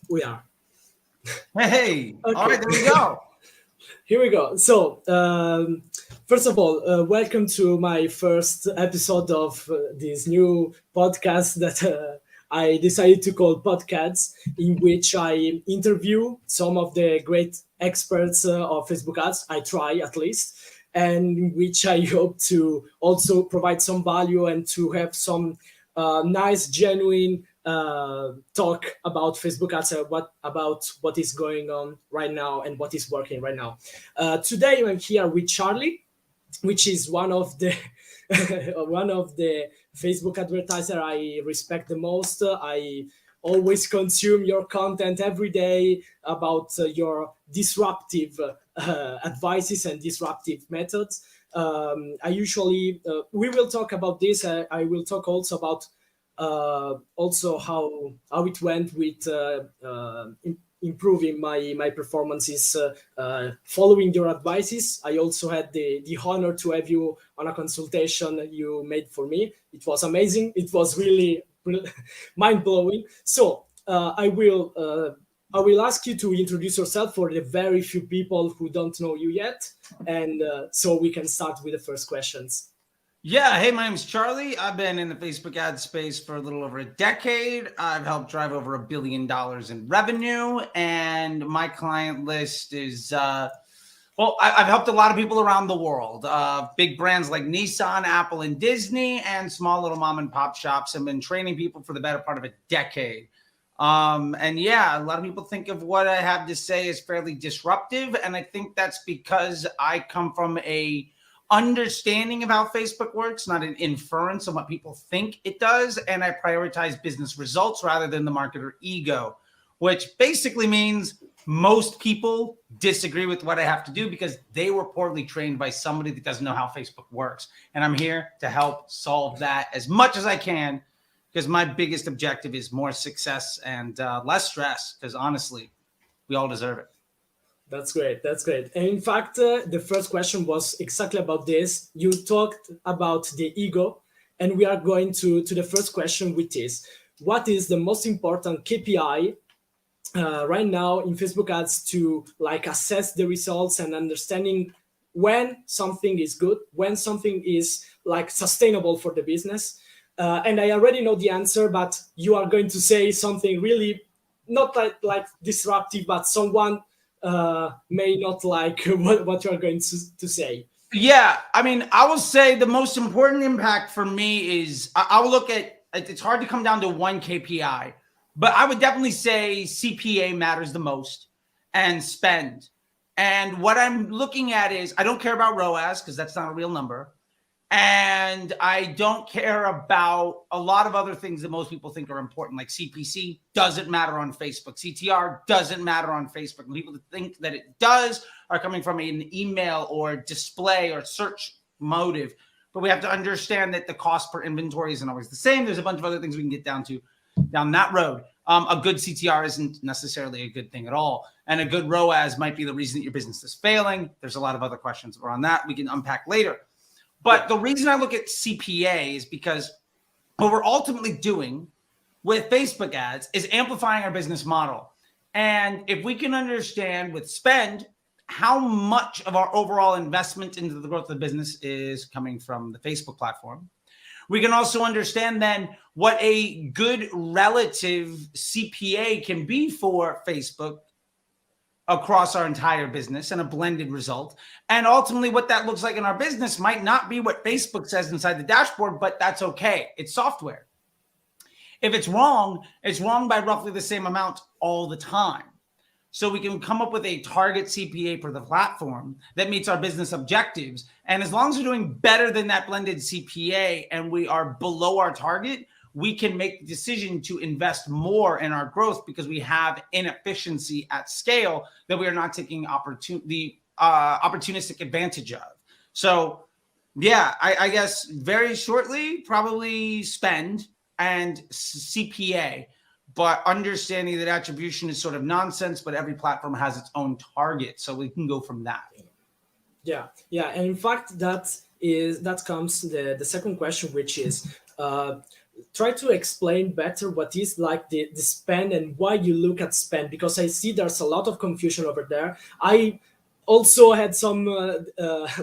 We are. Hey, all Okay, right, there we go. here we go. So, first of all, welcome to my first episode of this new podcast that I decided to call Podcasts, in which I interview some of the great experts of Facebook ads. I try at least, and in which I hope to also provide some value and to have some nice, genuine talk about Facebook ads, what is going on right now and what is working right now. Today I'm here with Charlie, which is one of the one of the Facebook advertiser I respect the most. I always consume your content every day about your disruptive advices and disruptive methods. I usually we will talk about this. I will talk also about also how it went with improving my performances following your advices. I also had the honor to have you on a consultation you made for me. It was amazing. It was really mind blowing. So I will ask you to introduce yourself for the very few people who don't know you yet, and so we can start with the first questions. Yeah, hey, my name's Charlie. I've been in the Facebook ad space for a little over a decade. I've helped drive over $1 billion in revenue, and my client list is I've helped a lot of people around the world. Big brands like Nissan, Apple, and Disney, and small little mom and pop shops. I've been training people for the better part of a decade. And yeah, a lot of people think of what I have to say as fairly disruptive, and I think that's because I come from a understanding of how Facebook works, not an inference on what people think it does. And I prioritize business results rather than the marketer ego, which basically means most people disagree with what I have to do because they were poorly trained by somebody that doesn't know how Facebook works. And I'm here to help solve that as much as I can, because my biggest objective is more success and less stress, because honestly, we all deserve it. That's great. That's great. And in fact, the first question was exactly about this. You talked about the ego, and we are going to the first question, which is what is the most important KPI right now in Facebook ads to like assess the results and understanding when something is good, when something is like sustainable for the business. And I already know the answer, but you are going to say something really not like disruptive, but someone may not like what you are going to say. Yeah, I mean, I will say the most important impact for me is I will look at it's hard to come down to one KPI, but I would definitely say CPA matters the most and spend. And what I'm looking at is I don't care about ROAS because that's not a real number. And I don't care about a lot of other things that most people think are important, like CPC doesn't matter on Facebook. CTR doesn't matter on Facebook. And people that think that it does are coming from an email or display or search motive. But we have to understand that the cost per inventory isn't always the same. There's a bunch of other things we can get down that road. A good CTR isn't necessarily a good thing at all. And a good ROAS might be the reason that your business is failing. There's a lot of other questions around that we can unpack later. But the reason I look at CPA is because what we're ultimately doing with Facebook ads is amplifying our business model. And if we can understand with spend how much of our overall investment into the growth of the business is coming from the Facebook platform, we can also understand then what a good relative CPA can be for Facebook across our entire business and a blended result. And ultimately what that looks like in our business might not be what Facebook says inside the dashboard, but that's okay. It's software. If it's wrong by roughly the same amount all the time. So we can come up with a target CPA for the platform that meets our business objectives. And as long as we're doing better than that blended CPA and we are below our target, we can make the decision to invest more in our growth because we have inefficiency at scale that we are not taking opportunistic advantage of. So yeah, I guess very shortly, probably spend and CPA, but understanding that attribution is sort of nonsense, but every platform has its own target. So we can go from that. Yeah. And in fact, that comes the second question, which is try to explain better what is like the spend and why you look at spend, because I see there's a lot of confusion over there. I also had some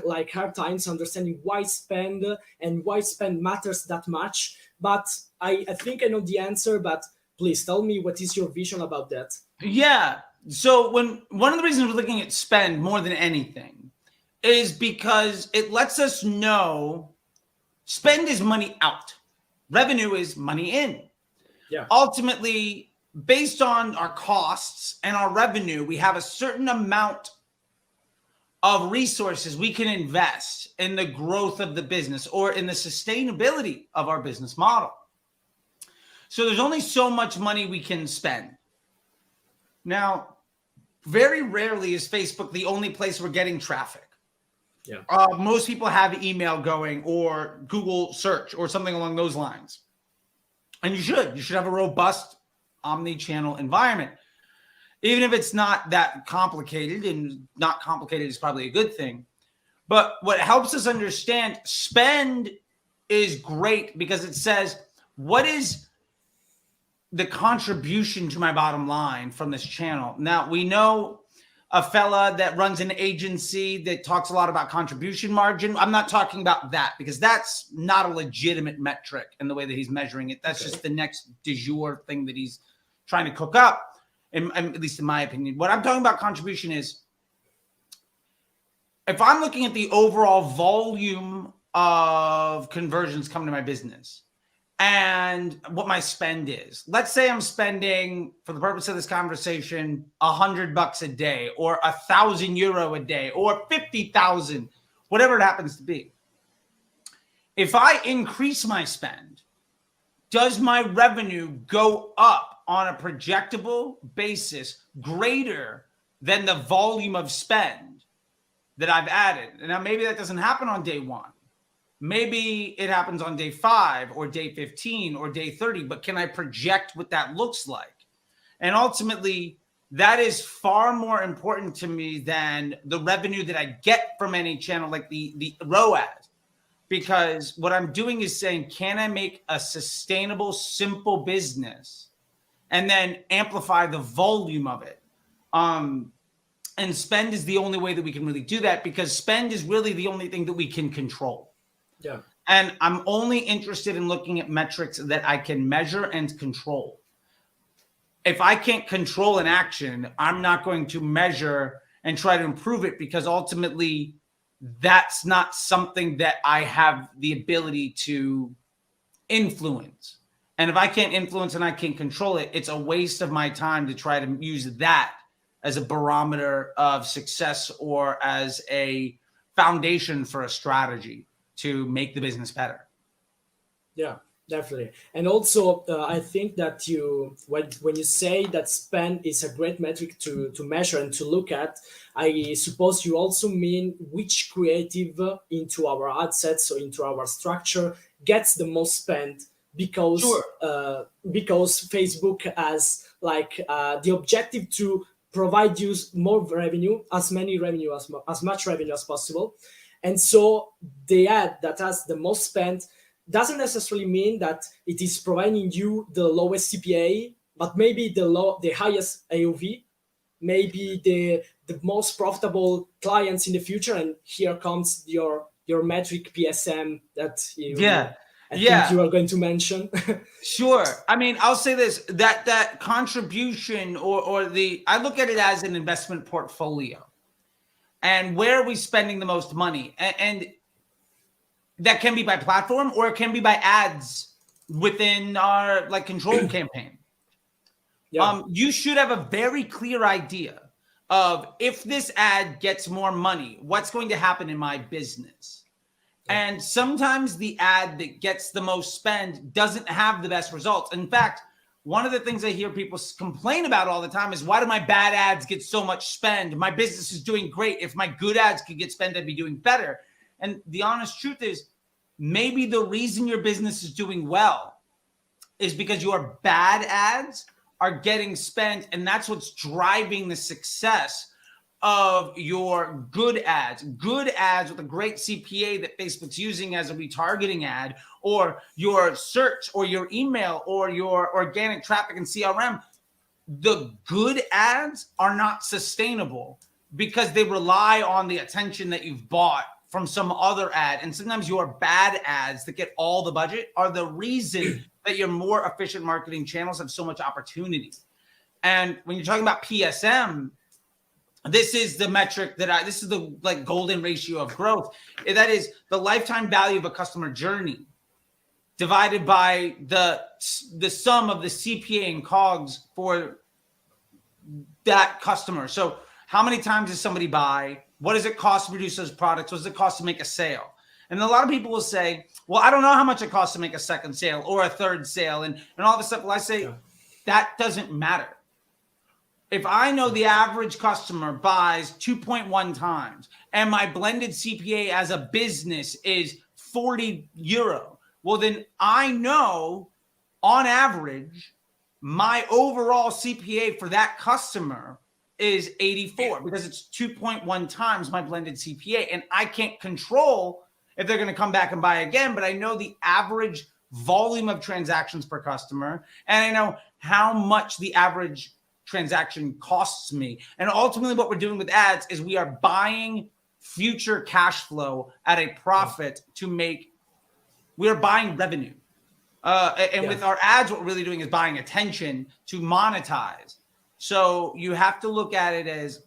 like hard times understanding why spend and why spend matters that much. But I think I know the answer. But please tell me, what is your vision about that? Yeah. So when one of the reasons we're looking at spend more than anything is because it lets us know spend is money out, revenue is money in. Yeah. Ultimately, based on our costs and our revenue, we have a certain amount of resources we can invest in the growth of the business or in the sustainability of our business model. So there's only so much money we can spend. Now, very rarely is Facebook the only place we're getting traffic. Yeah. Most people have email going or Google search or something along those lines. And you should have a robust omni-channel environment. Even if it's not that complicated, and not complicated is probably a good thing. But what helps us understand spend is great because it says, what is the contribution to my bottom line from this channel? Now, we know a fella that runs an agency that talks a lot about contribution margin. I'm not talking about that because that's not a legitimate metric in the way that he's measuring it. That's just the next du jour thing that he's trying to cook up, at least in my opinion. What I'm talking about contribution is, if I'm looking at the overall volume of conversions coming to my business, and what my spend is. Let's say I'm spending, for the purpose of this conversation, $100 a day, or €1,000 a day, or 50,000, whatever it happens to be. If I increase my spend, does my revenue go up on a projectable basis greater than the volume of spend that I've added? And now maybe that doesn't happen on day one. Maybe it happens on day 5 or day 15 or day 30, but can I project what that looks like? And ultimately, that is far more important to me than the revenue that I get from any channel, like the ROAS. Because what I'm doing is saying, can I make a sustainable, simple business and then amplify the volume of it? And spend is the only way that we can really do that, because spend is really the only thing that we can control. Yeah. And I'm only interested in looking at metrics that I can measure and control. If I can't control an action, I'm not going to measure and try to improve it, because ultimately that's not something that I have the ability to influence. And if I can't influence and I can't control it, it's a waste of my time to try to use that as a barometer of success or as a foundation for a strategy to make the business better. Yeah, definitely. And also, I think that when you say that spend is a great metric to measure and to look at, I suppose you also mean which creative into our ad sets or into our structure gets the most spend, because Sure. Because Facebook has like the objective to provide you more revenue, as much revenue as possible. And so the ad that has the most spend doesn't necessarily mean that it is providing you the lowest CPA, but maybe the highest AOV, maybe the most profitable clients in the future. And here comes your metric PSM that I think you are going to mention. Sure. I mean, I'll say this, that contribution or I look at it as an investment portfolio. And where are we spending the most money? And that can be by platform, or it can be by ads within our like control campaign. Yeah. You should have a very clear idea of, if this ad gets more money, what's going to happen in my business. Yeah. And sometimes the ad that gets the most spend doesn't have the best results. In fact, one of the things I hear people complain about all the time is, why do my bad ads get so much spend? My business is doing great. If my good ads could get spent, I'd be doing better. And the honest truth is, maybe the reason your business is doing well is because your bad ads are getting spent, and that's what's driving the success of your good ads with a great CPA that Facebook's using as a retargeting ad, or your search or your email or your organic traffic and CRM, the good ads are not sustainable because they rely on the attention that you've bought from some other ad. And sometimes your bad ads that get all the budget are the reason that your more efficient marketing channels have so much opportunity. And when you're talking about PSM, this is the metric this is the like golden ratio of growth. That is the lifetime value of a customer journey divided by the sum of the CPA and COGS for that customer. So how many times does somebody buy? What does it cost to produce those products? What does it cost to make a sale? And a lot of people will say, well, I don't know how much it costs to make a second sale or a third sale and all this stuff. Well, I say that doesn't matter. If I know the average customer buys 2.1 times and my blended CPA as a business is 40 euro, well, then I know on average, my overall CPA for that customer is 84 because it's 2.1 times my blended CPA. And I can't control if they're going to come back and buy again, but I know the average volume of transactions per customer. And I know how much the average transaction costs me. And ultimately what we're doing with ads is we are buying future cash flow at a profit we are buying revenue. With our ads, what we're really doing is buying attention to monetize. So you have to look at it as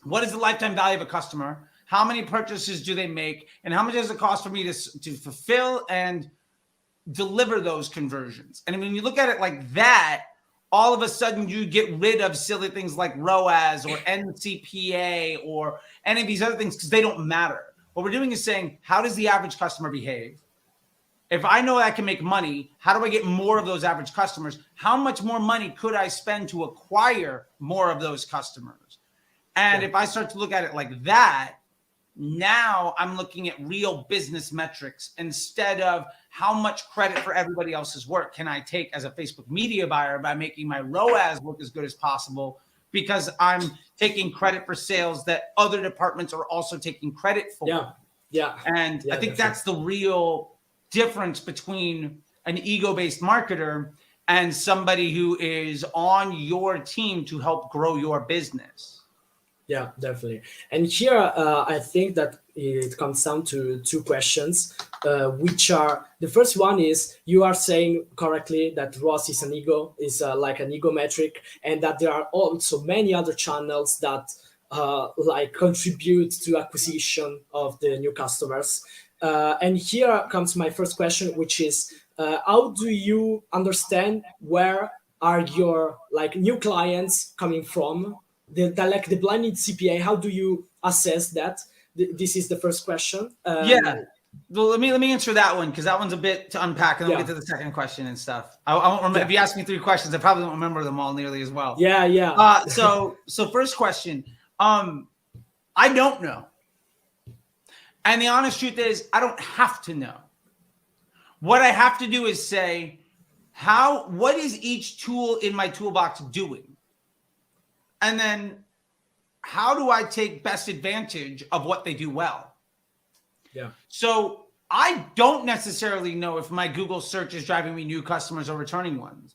what is the lifetime value of a customer? How many purchases do they make? And how much does it cost for me to fulfill and deliver those conversions? And when you look at it like that, all of a sudden you get rid of silly things like ROAS or NCPA or any of these other things because they don't matter. What we're doing is saying, how does the average customer behave? If I know I can make money, how do I get more of those average customers? How much more money could I spend to acquire more of those customers? And if I start to look at it like that, now I'm looking at real business metrics instead of how much credit for everybody else's work can I take as a Facebook media buyer by making my ROAS look as good as possible because I'm taking credit for sales that other departments are also taking credit for. And I think that's the real difference between an ego-based marketer and somebody who is on your team to help grow your business. Yeah, definitely. And here, I think that it comes down to two questions, which are, the first one is, you are saying correctly that ROAS is like an ego metric, and that there are also many other channels that like contribute to acquisition of the new customers. And here comes my first question, which is, how do you understand where are your like new clients coming from? The blended CPA, how do you assess that? This is the first question. Well, let me answer that one because that one's a bit to unpack, and then we'll get to the second question and stuff. I won't remember. If you ask me three questions, I probably won't remember them all nearly as well. So first question, I don't know. And the honest truth is, I don't have to know. What I have to do is say, what is each tool in my toolbox doing? And then how do I take best advantage of what they do well? So I don't necessarily know if my Google search is driving me new customers or returning ones.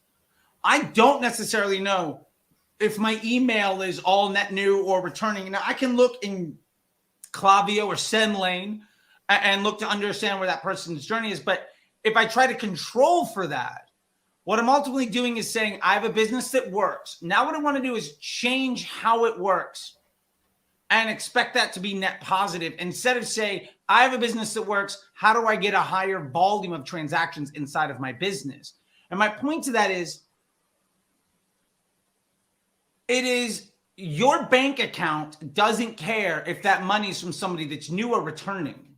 I don't necessarily know if my email is all net new or returning. Now I can look in Klaviyo or SendLane and look to understand where that person's journey is. But if I try to control for that, what I'm ultimately doing is saying, I have a business that works. Now what I want to do is change how it works and expect that to be net positive. Instead of say, I have a business that works, how do I get a higher volume of transactions inside of my business? And my point to that is, it is your bank account doesn't care if that money is from somebody that's new or returning.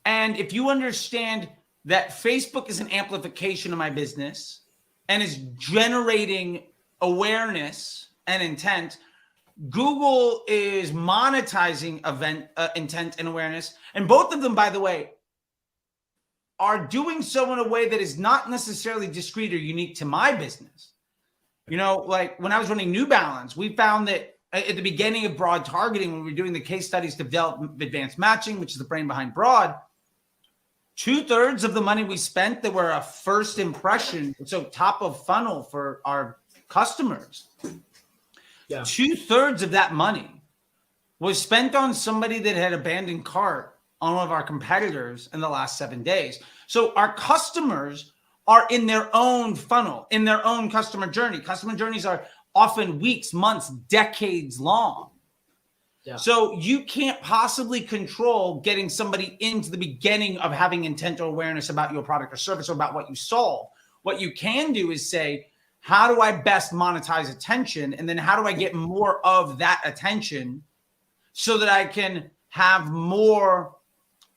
And if you understand that Facebook is an amplification of my business and is generating awareness and intent, Google is monetizing intent and awareness. And both of them, by the way, are doing so in a way that is not necessarily discrete or unique to my business. You know, like when I was running New Balance, we found that at the beginning of broad targeting, when we were doing the case studies to develop advanced matching, which is the brain behind broad, 2/3 of the money we spent that were a first impression, so top of funnel for our customers, Yeah. 2/3 of that money was spent on somebody that had abandoned cart on one of our competitors in the last 7 days. So our customers are in their own funnel, in their own customer journey. Customer journeys are often weeks, months, decades long. Yeah. So you can't possibly control getting somebody into the beginning of having intent or awareness about your product or service or about what you solve. What you can do is say, how do I best monetize attention? And then how do I get more of that attention so that I can have more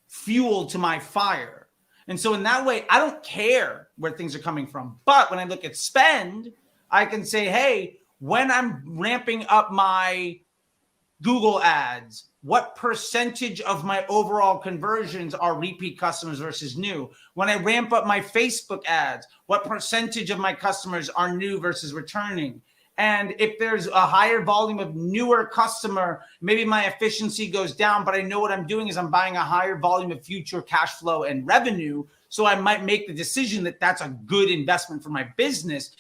fuel to my fire? And so in that way, I don't care where things are coming from. But when I look at spend, I can say, hey, when I'm ramping up my Google ads, what percentage of my overall conversions are repeat customers versus new? When I ramp up my Facebook ads, what percentage of my customers are new versus returning? And if there's a higher volume of newer customer, maybe my efficiency goes down, but I know what I'm doing is I'm buying a higher volume of future cash flow and revenue. So I might make the decision that that's a good investment for my business,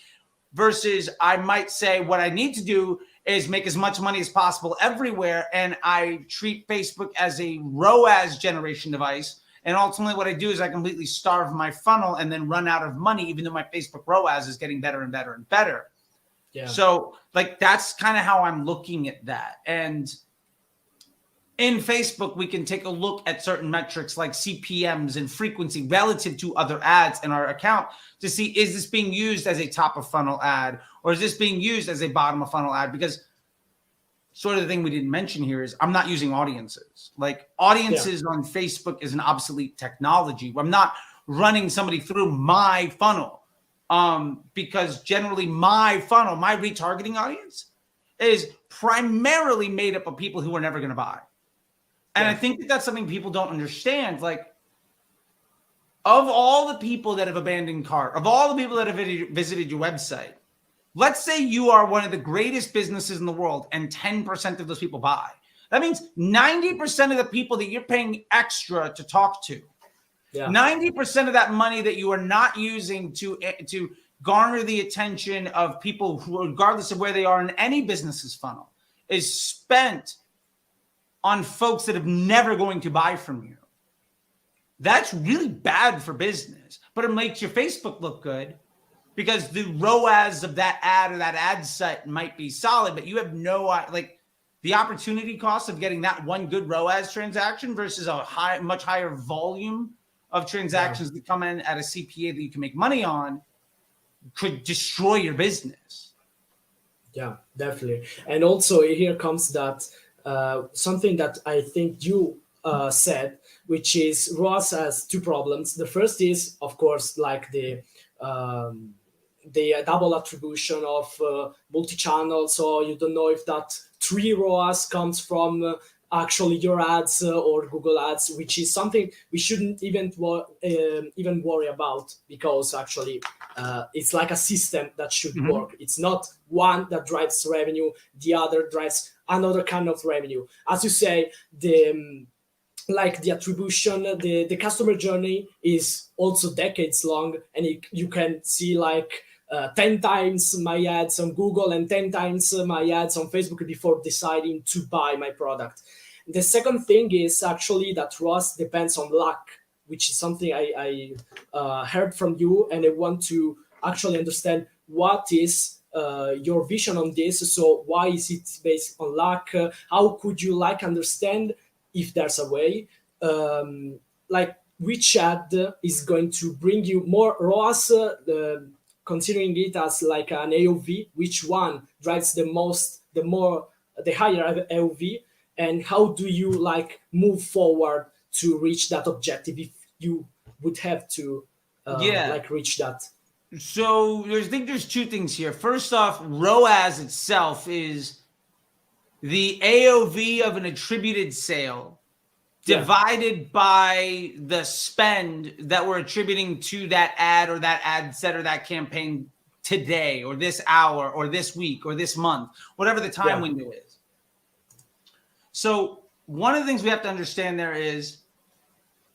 versus I might say what I need to do is make as much money as possible everywhere. And I treat Facebook as a ROAS generation device. And ultimately what I do is I completely starve my funnel and then run out of money, even though my Facebook ROAS is getting better and better and better. Yeah. So like, that's kind of how I'm looking at that. And in Facebook, we can take a look at certain metrics like CPMs and frequency relative to other ads in our account to see, is this being used as a top of funnel ad or is this being used as a bottom of funnel ad? Because sort of the thing we didn't mention here is I'm not using audiences. Like audiences on Facebook is an obsolete technology. I'm not running somebody through my funnel because generally my funnel, my retargeting audience is primarily made up of people who are never going to buy. And I think that that's something people don't understand. Like, of all the people that have abandoned cart, of all the people that have visited your website, let's say you are one of the greatest businesses in the world and 10% of those people buy. That means 90% of the people that you're paying extra to talk to, 90% of that money that you are not using to garner the attention of people who, regardless of where they are in any business's funnel, is spent on folks that are never going to buy from you. That's really bad for business, but it makes your Facebook look good because the ROAS of that ad or that ad set might be solid, but you have no, like the opportunity cost of getting that one good ROAS transaction versus a much higher volume of transactions that come in at a CPA that you can make money on could destroy your business. Yeah, definitely. And also here comes that something that I think you said, which is ROAS has two problems. The first is, of course, like the double attribution of multi-channel. So you don't know if that 3 ROAS comes from actually your ads or Google ads, which is something we shouldn't even worry about, because actually it's like a system that should work. It's not one that drives revenue, the other drives another kind of revenue. As you say, the attribution, the customer journey is also decades long, and you can see like 10 times my ads on Google and 10 times my ads on Facebook before deciding to buy my product. The second thing is actually that ROAS depends on luck, which is something I heard from you, and I want to actually understand what is your vision on this. So why is it based on luck? How could you understand, if there's a way, which ad is going to bring you more ROAS, considering it as like an AOV, which one drives the most, the higher AOV, and how do you move forward to reach that objective if you would have to reach that? So I think there's two things here. First off, ROAS itself is the AOV of an attributed sale divided by the spend that we're attributing to that ad or that ad set or that campaign today or this hour or this week or this month, whatever the time window is. So one of the things we have to understand there is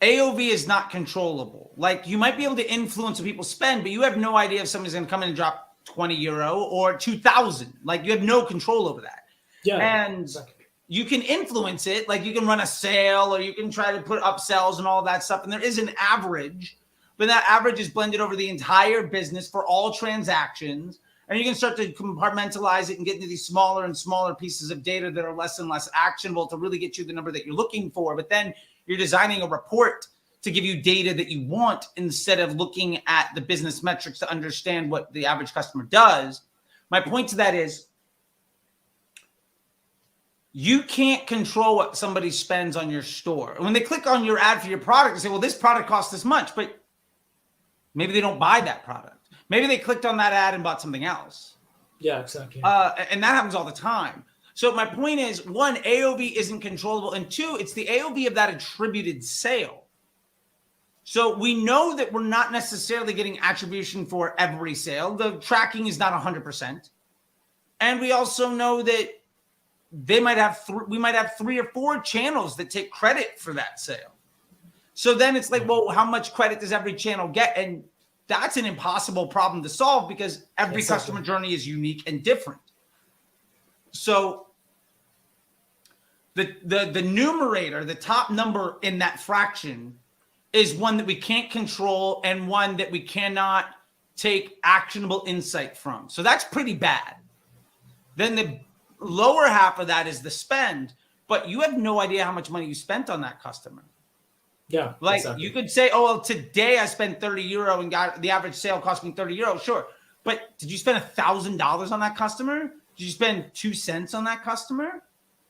AOV is not controllable. Like, you might be able to influence what people spend, but you have no idea if somebody's going to come in and drop 20 euro or 2,000. Like, you have no control over that. Yeah, and exactly. you can influence it. Like, you can run a sale, or you can try to put upsells and all that stuff. And there is an average, but that average is blended over the entire business for all transactions. And you can start to compartmentalize it and get into these smaller and smaller pieces of data that are less and less actionable to really get you the number that you're looking for. But then you're designing a report to give you data that you want, instead of looking at the business metrics to understand what the average customer does. My point to that is, you can't control what somebody spends on your store. When they click on your ad for your product, they say, well, this product costs this much, but maybe they don't buy that product. Maybe they clicked on that ad and bought something else. Yeah, exactly. And that happens all the time. So my point is, one, AOV isn't controllable. And two, it's the AOV of that attributed sale. So we know that we're not necessarily getting attribution for every sale. The tracking is not 100%. And we also know that we might have 3 or 4 channels that take credit for that sale. So then it's like, well, how much credit does every channel get? And that's an impossible problem to solve, because every customer journey is unique and different. So the numerator, the top number in that fraction, is one that we can't control and one that we cannot take actionable insight from. So that's pretty bad. Then the lower half of that is the spend, but you have no idea how much money you spent on that customer. Yeah, like exactly. You could say, oh, well, today I spent 30 euro and got the average sale cost me 30 euro. Sure. But did you spend $1,000 on that customer? Did you spend 2 cents on that customer?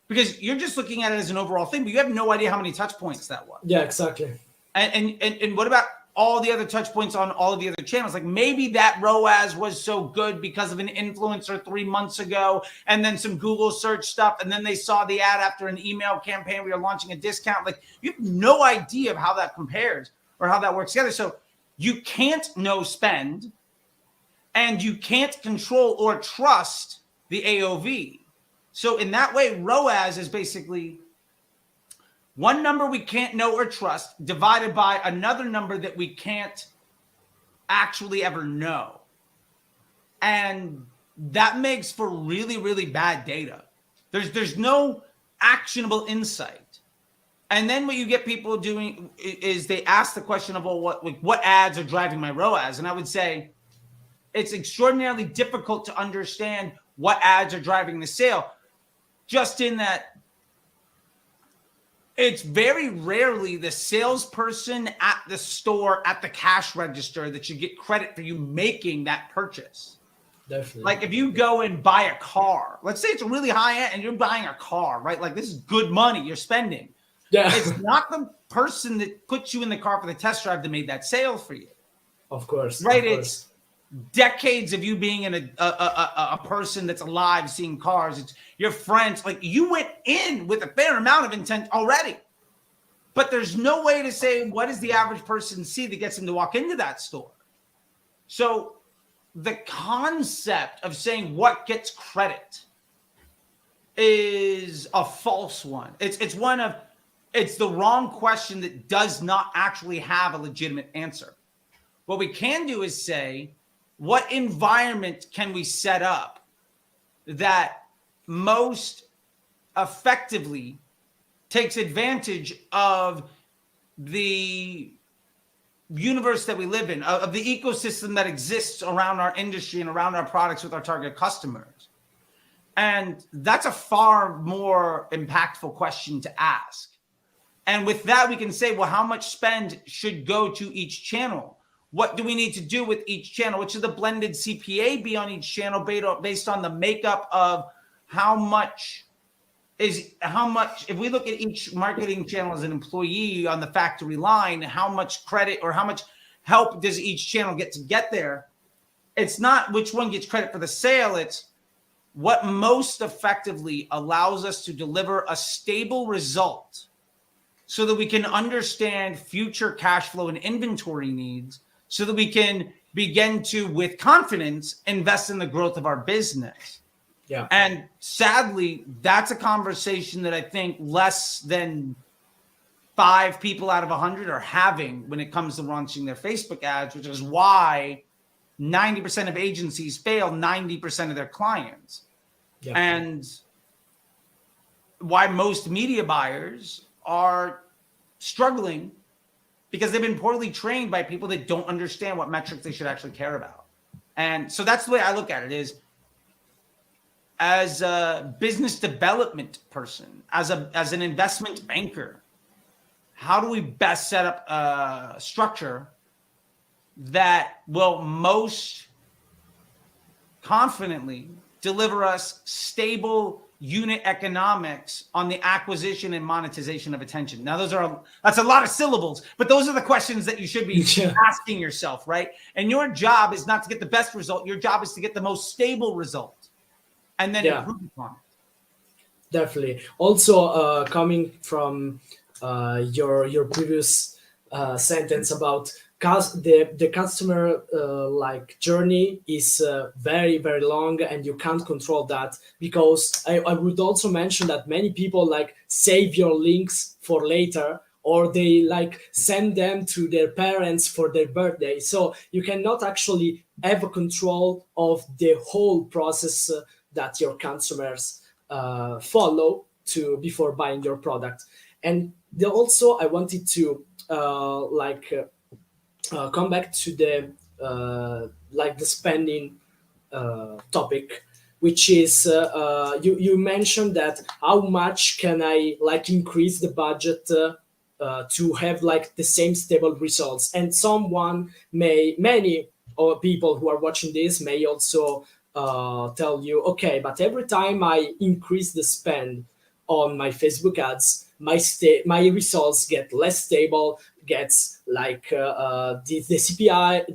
Because you're just looking at it as an overall thing, but you have no idea how many touch points that was. Yeah, exactly. And what about all the other touch points on all of the other channels? Like, maybe that ROAS was so good because of an influencer 3 months ago, and then some Google search stuff, and then they saw the ad after an email campaign. We are launching a discount. Like, you have no idea of how that compares or how that works together. So you can't know spend, and you can't control or trust the AOV. So in that way, ROAS is basically one number we can't know or trust divided by another number that we can't actually ever know. And that makes for really, really bad data. There's no actionable insight. And then what you get people doing is they ask the question of, well, what ads are driving my ROAS? And I would say it's extraordinarily difficult to understand what ads are driving the sale, just in that it's very rarely the salesperson at the store, at the cash register, that should get credit for you making that purchase. Definitely. Like, if you go and buy a car, let's say it's a really high end and you're buying a car, right? Like, this is good money you're spending. Yeah. It's not the person that put you in the car for the test drive that made that sale for you. Of course. Right? Of course. It's decades of you being in a person that's alive, seeing cars. It's your friends. Like, you went in with a fair amount of intent already, but there's no way to say what does the average person see that gets them to walk into that store. So the concept of saying what gets credit is a false one. It's the wrong question that does not actually have a legitimate answer. What we can do is say, what environment can we set up that most effectively takes advantage of the universe that we live in, of the ecosystem that exists around our industry and around our products with our target customers? And that's a far more impactful question to ask. And with that, we can say, well, how much spend should go to each channel? What do we need to do with each channel? What should the blended CPA be on each channel based on the makeup of how much, if we look at each marketing channel as an employee on the factory line, how much credit or how much help does each channel get there? It's not which one gets credit for the sale. It's what most effectively allows us to deliver a stable result so that we can understand future cash flow and inventory needs, so that we can begin to, with confidence, invest in the growth of our business. Yeah. And sadly, that's a conversation that I think less than 5 people out of 100 are having when it comes to launching their Facebook ads, which is why 90% of agencies fail 90% of their clients. Yeah. And why most media buyers are struggling because they've been poorly trained by people that don't understand what metrics they should actually care about. And so that's the way I look at it is as a business development person, as an investment banker, how do we best set up a structure that will most confidently deliver us stable unit economics on the acquisition and monetization of attention? Now, that's a lot of syllables, but those are the questions that you should be asking yourself, right? And your job is not to get the best result. Your job is to get the most stable result and then improve upon it. Definitely. Also, coming from your previous sentence about the customer like journey is very very long, and you can't control that, because I would also mention that many people like save your links for later, or they like send them to their parents for their birthday, so you cannot actually have a control of the whole process that your customers follow to before buying your product. And also I wanted to come back to the like the spending topic, which is you mentioned that how much can I like increase the budget to have like the same stable results. And many or people who are watching this may also tell you, okay, but every time I increase the spend on my Facebook ads, my results get less stable, gets like the CPA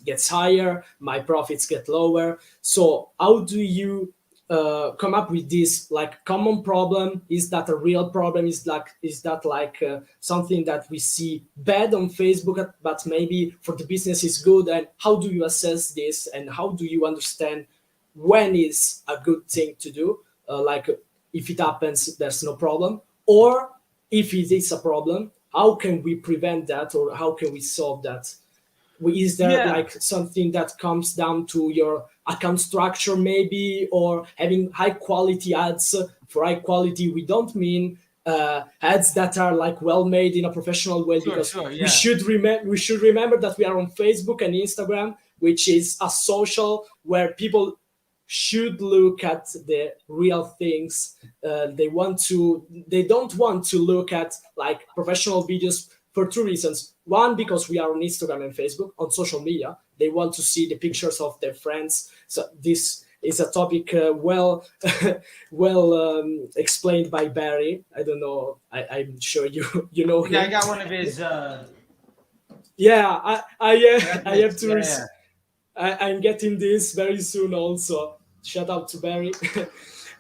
gets higher, my profits get lower. So how do you come up with this like common problem? Is that a real problem? Is that like something that we see bad on Facebook, but maybe for the business is good? And how do you assess this? And how do you understand when is a good thing to do? Like if it happens, there's no problem, or if it is a problem, how can we prevent that, or how can we solve that? Is there like something that comes down to your account structure maybe, or having high quality ads? For high quality, we don't mean ads that are like well made in a professional way, because we should remember that we are on Facebook and Instagram, which is a social where people should look at the real things. They don't want to look at like professional videos for two reasons. One, because we are on Instagram and Facebook, on social media, they want to see the pictures of their friends. So this is a topic well explained by Barry. I don't know, I'm sure you know him. Yeah, I got one of his I have to I'm getting this very soon also. Shout out to Barry.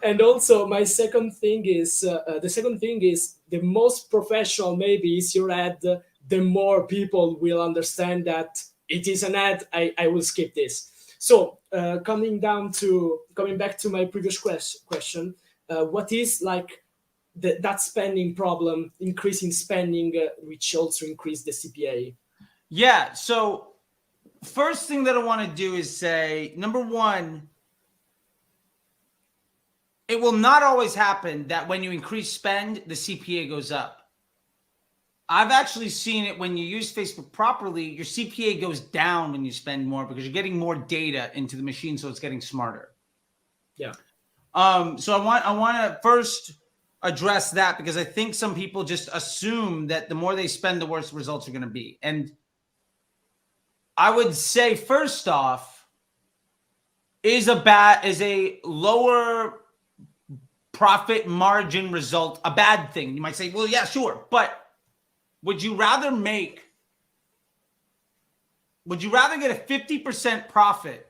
And also my second thing is the most professional maybe is your ad, the more people will understand that it is an ad. I will skip this. So coming back to my previous question, what is like that spending problem, increasing spending, which also increase the CPA? Yeah. So first thing that I want to do is say, number one, it will not always happen that when you increase spend, the CPA goes up. I've actually seen it when you use Facebook properly, your CPA goes down when you spend more because you're getting more data into the machine, so it's getting smarter. Yeah. So I want to first address that, because I think some people just assume that the more they spend, the worse the results are going to be. And I would say, first off, is a lower profit margin result a bad thing? You might say, well, yeah, sure. But would you rather get a 50% profit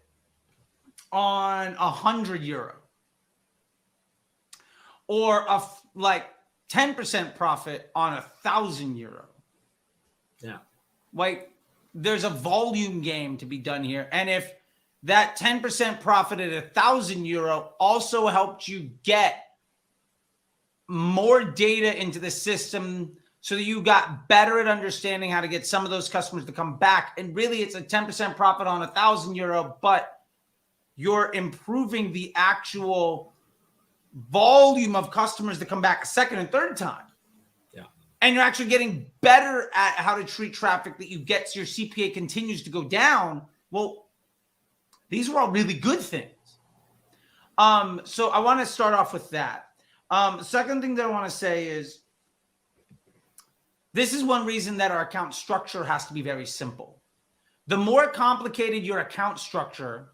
on €100 or a 10% profit on €1,000? Yeah. Like, there's a volume game to be done here. And if that 10% profit at €1,000 also helped you get more data into the system so that you got better at understanding how to get some of those customers to come back. And really, it's a 10% profit on €1,000, but you're improving the actual volume of customers that come back a second and third time. Yeah. And you're actually getting better at how to treat traffic that you get, so your CPA continues to go down. Well, these are all really good things. So I want to start off with that. The second thing that I want to say is, this is one reason that our account structure has to be very simple. The more complicated your account structure,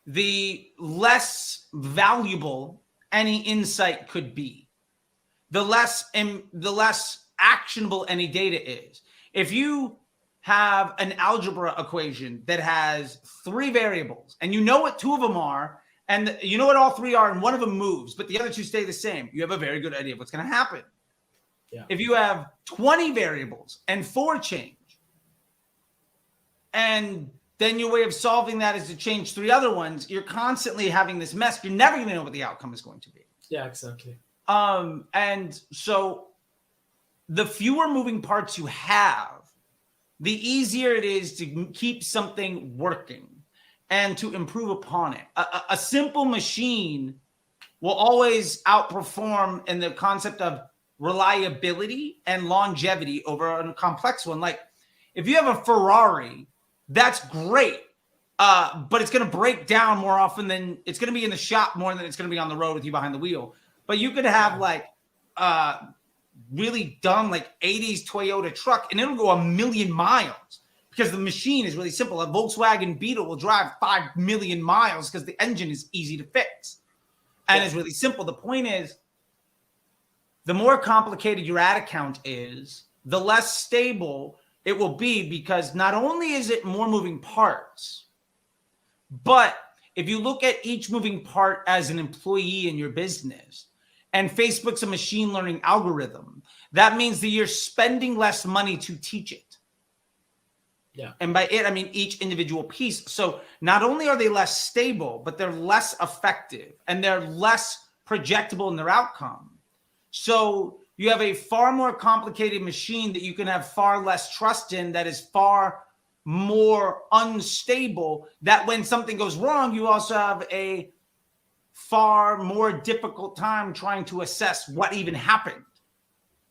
the less valuable any insight could be. The less actionable any data is. If you have an algebra equation that has 3 variables and you know what 2 of them are, and you know what all 3 are, and one of them moves, but the other 2 stay the same, you have a very good idea of what's going to happen. Yeah. If you have 20 variables and 4 change, and then your way of solving that is to change 3 other ones, you're constantly having this mess. You're never going to know what the outcome is going to be. Yeah, exactly. And so the fewer moving parts you have, the easier it is to keep something working and to improve upon it. A simple machine will always outperform in the concept of reliability and longevity over a complex one. Like, if you have a Ferrari, that's great, but it's going to break down more often than it's going to be in the shop more than it's going to be on the road with you behind the wheel. But you could have like really dumb like 80s Toyota truck, and it'll go 1,000,000 miles because the machine is really simple. A Volkswagen Beetle will drive 5,000,000 miles because the engine is easy to fix and it's really simple. The point is, the more complicated your ad account is, the less stable it will be, because not only is it more moving parts, but if you look at each moving part as an employee in your business, and Facebook's a machine learning algorithm, that means that you're spending less money to teach it. Yeah. And by it, I mean each individual piece. So not only are they less stable, but they're less effective and they're less projectable in their outcome. So you have a far more complicated machine that you can have far less trust in, that is far more unstable, that when something goes wrong, you also have a far more difficult time trying to assess what even happened.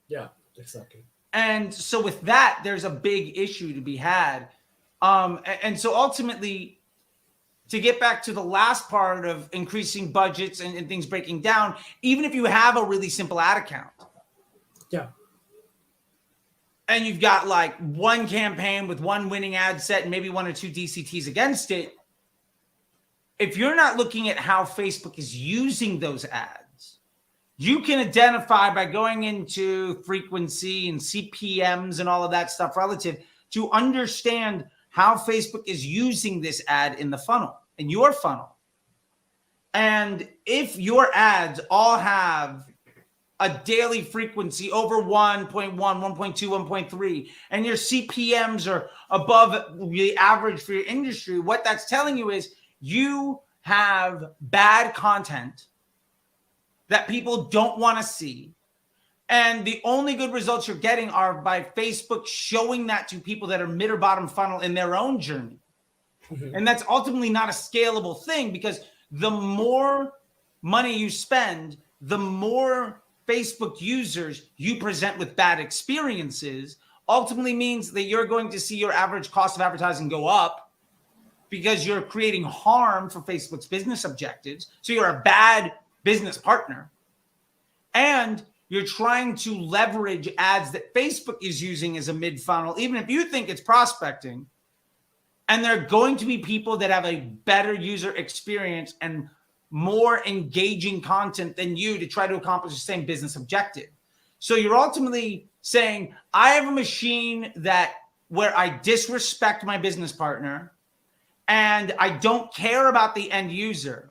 Yeah, exactly. And so with that, there's a big issue to be had. And so ultimately, to get back to the last part of increasing budgets and things breaking down, even if you have a really simple ad account, yeah, and you've got like one campaign with one winning ad set and maybe 1 or 2 DCTs against it, if you're not looking at how Facebook is using those ads, you can identify by going into frequency and CPMs and all of that stuff relative to understand how Facebook is using this ad in the funnel, in your funnel. And if your ads all have a daily frequency over 1.1, 1.2, 1.3, and your CPMs are above the average for your industry, what that's telling you is you have bad content that people don't want to see. And the only good results you're getting are by Facebook showing that to people that are mid or bottom funnel in their own journey. Mm-hmm. And that's ultimately not a scalable thing, because the more money you spend, the more Facebook users you present with bad experiences, ultimately means that you're going to see your average cost of advertising go up, because you're creating harm for Facebook's business objectives. So you're a bad business partner. And you're trying to leverage ads that Facebook is using as a mid-funnel, even if you think it's prospecting. And they're going to be people that have a better user experience and more engaging content than you to try to accomplish the same business objective. So you're ultimately saying, I have a machine that where I disrespect my business partner and I don't care about the end user,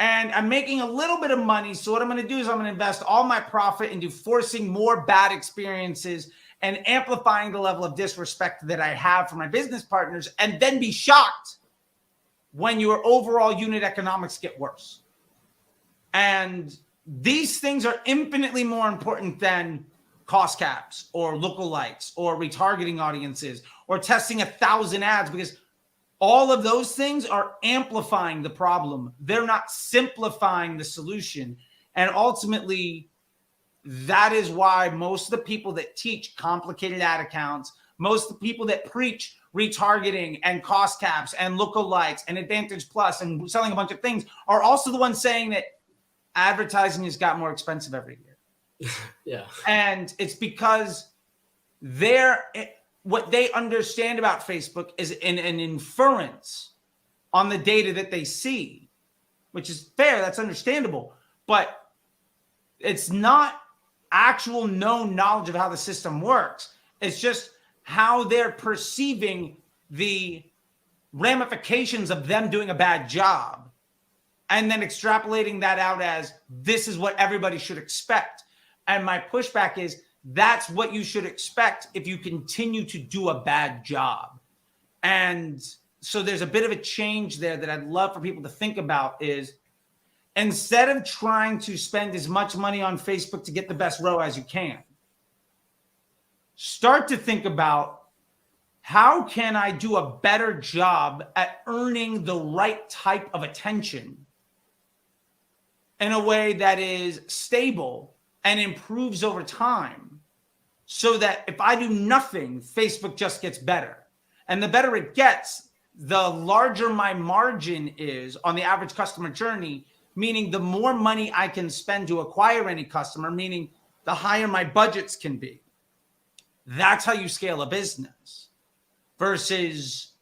and I'm making a little bit of money. So what I'm going to do is I'm going to invest all my profit into forcing more bad experiences and amplifying the level of disrespect that I have for my business partners, and then be shocked when your overall unit economics get worse. And These things are infinitely more important than cost caps or lookalikes or retargeting audiences or testing 1,000 ads, because all of those things are amplifying the problem. They're not simplifying the solution. And ultimately, that is why most of the people that teach complicated ad accounts, most of the people that preach retargeting and cost caps and lookalikes and Advantage Plus and selling a bunch of things are also the ones saying that advertising has got more expensive every year. Yeah. And it's because what they understand about Facebook is an inference on the data that they see, which is fair. That's understandable. But it's not actual known knowledge of how the system works. It's just how they're perceiving the ramifications of them doing a bad job and then extrapolating that out as this is what everybody should expect. And my pushback is that's what you should expect if you continue to do a bad job. And so there's a bit of a change there that I'd love for people to think about is instead of trying to spend as much money on Facebook to get the best ROAS as you can, start to think about how can I do a better job at earning the right type of attention in a way that is stable and improves over time, so that if I do nothing, Facebook just gets better. And the better it gets, the larger my margin is on the average customer journey, meaning the more money I can spend to acquire any customer, meaning the higher my budgets can be. That's how you scale a business versus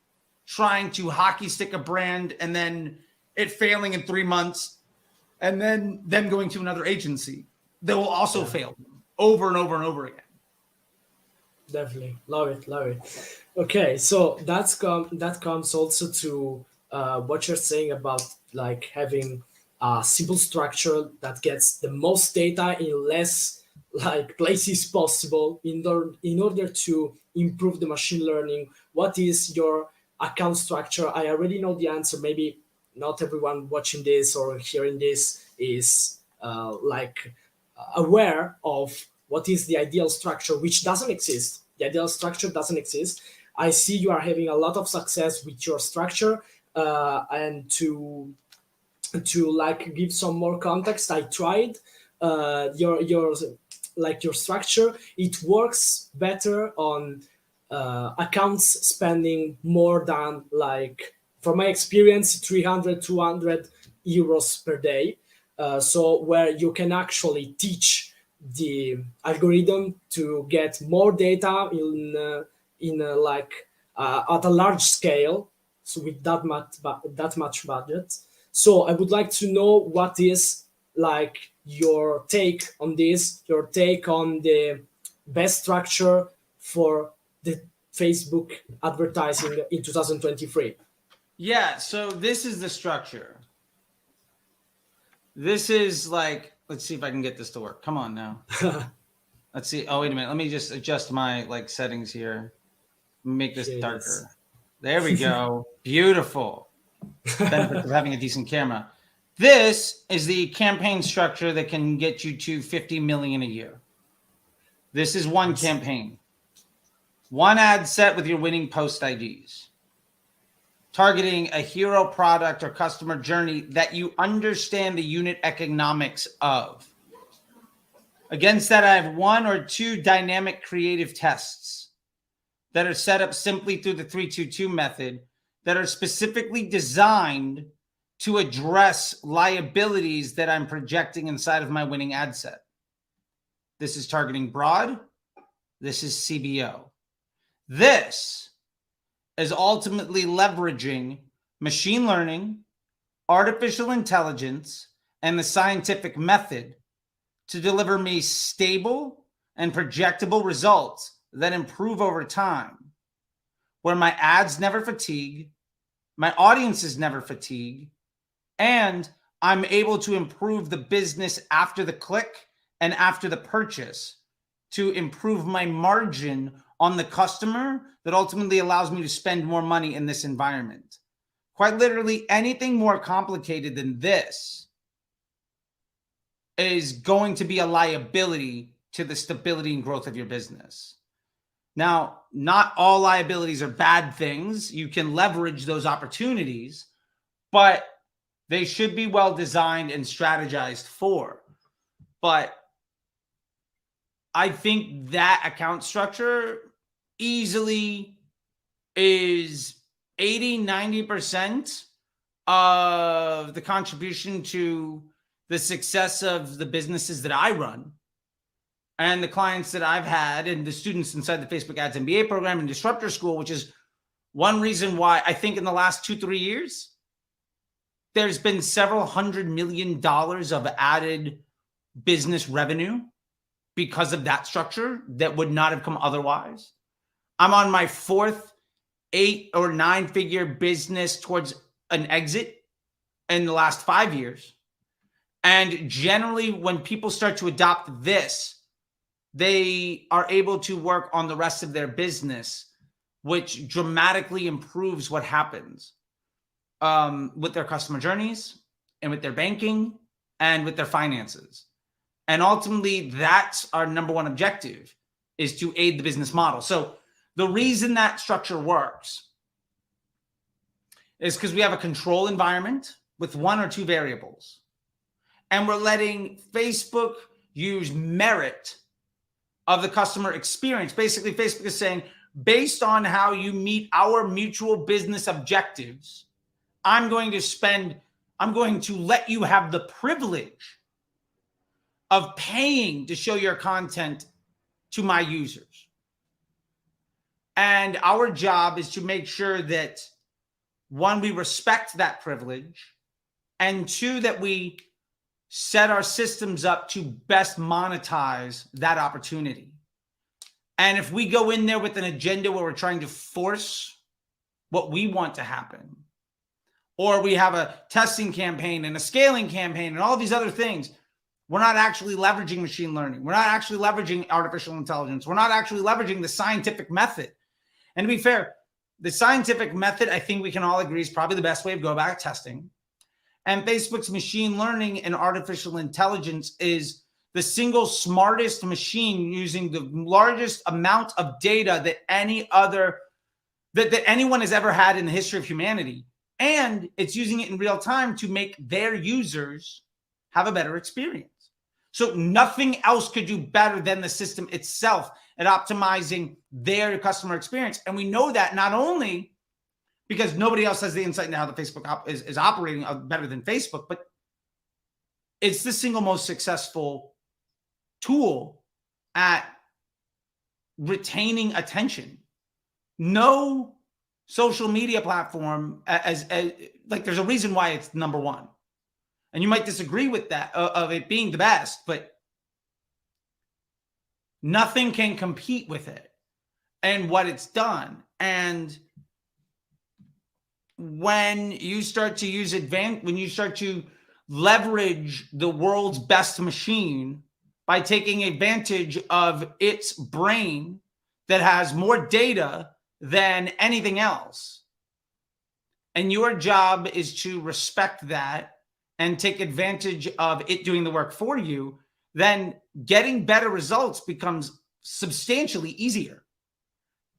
trying to hockey stick a brand and then it failing in 3 months and then them going to another agency that will also fail over and over and over again. Definitely. Love it. Okay, so that comes also to what you're saying about like having a simple structure that gets the most data in less like places possible in order to improve the machine learning. What is your account structure? I already know the answer. Maybe not everyone watching this or hearing this is aware of what is the ideal structure, which doesn't exist. The ideal structure doesn't exist. I see you are having a lot of success with your structure, and to like give some more context, I tried your structure. It works better on accounts spending more than, like, from my experience, 300 200 euros per day. So where you can actually teach the algorithm to get more data at a large scale, so with that much budget. So I would like to know what is like your take on this, your take on the best structure for the Facebook advertising in 2023. Yeah, so this is the structure. This is like, let's see if I can get this to work. Come on now. Let's see. Oh, wait a minute. Let me just adjust my like settings here. Make this darker. There we go. Beautiful. Benefits of having a decent camera. This is the campaign structure that can get you to 50 million a year. This is one campaign. One ad set with your winning post IDs. Targeting a hero product or customer journey that you understand the unit economics of. Against that, I have 1 or 2 dynamic creative tests that are set up simply through the 3-2-2 method that are specifically designed to address liabilities that I'm projecting inside of my winning ad set. This is targeting broad. This is CBO. This is ultimately leveraging machine learning, artificial intelligence, and the scientific method to deliver me stable and projectable results that improve over time, where my ads never fatigue, my audiences never fatigue, and I'm able to improve the business after the click and after the purchase to improve my margin on the customer that ultimately allows me to spend more money in this environment. Quite literally, anything more complicated than this, is going to be a liability to the stability and growth of your business. Now, not all liabilities are bad things. You can leverage those opportunities, but they should be well designed and strategized for. But I think that account structure easily is 80, 90% of the contribution to the success of the businesses that I run and the clients that I've had and the students inside the Facebook Ads MBA program and Disruptor School, which is one reason why I think in the last 2-3 years, there's been several $100 million of added business revenue because of that structure that would not have come otherwise. I'm on my 4th 8 or 9 figure business towards an exit in the last 5 years. And generally, when people start to adopt this, they are able to work on the rest of their business, which dramatically improves what happens with their customer journeys and with their banking and with their finances. And ultimately, that's our number one objective, is to aid the business model. So the reason that structure works is because we have a control environment with 1 or 2 variables. And we're letting Facebook use merit of the customer experience. Basically, Facebook is saying, based on how you meet our mutual business objectives, I'm going to let you have the privilege of paying to show your content to my users. And our job is to make sure that, 1, we respect that privilege, and 2, that we set our systems up to best monetize that opportunity. And if we go in there with an agenda where we're trying to force what we want to happen, or we have a testing campaign and a scaling campaign and all these other things, we're not actually leveraging machine learning. We're not actually leveraging artificial intelligence. We're not actually leveraging the scientific method. And to be fair, the scientific method, I think we can all agree, is probably the best way of go about testing. And Facebook's machine learning and artificial intelligence is the single smartest machine using the largest amount of data that that anyone has ever had in the history of humanity. And it's using it in real time to make their users have a better experience. So nothing else could do better than the system itself at optimizing their customer experience. And we know that not only because nobody else has the insight into how the Facebook is operating better than Facebook, but it's the single most successful tool at retaining attention. No social media platform as like, there's a reason why it's number 1. And you might disagree with that, of it being the best, but nothing can compete with it and what it's done. And when you start to leverage the world's best machine by taking advantage of its brain that has more data than anything else, and your job is to respect that and take advantage of it doing the work for you, then getting better results becomes substantially easier.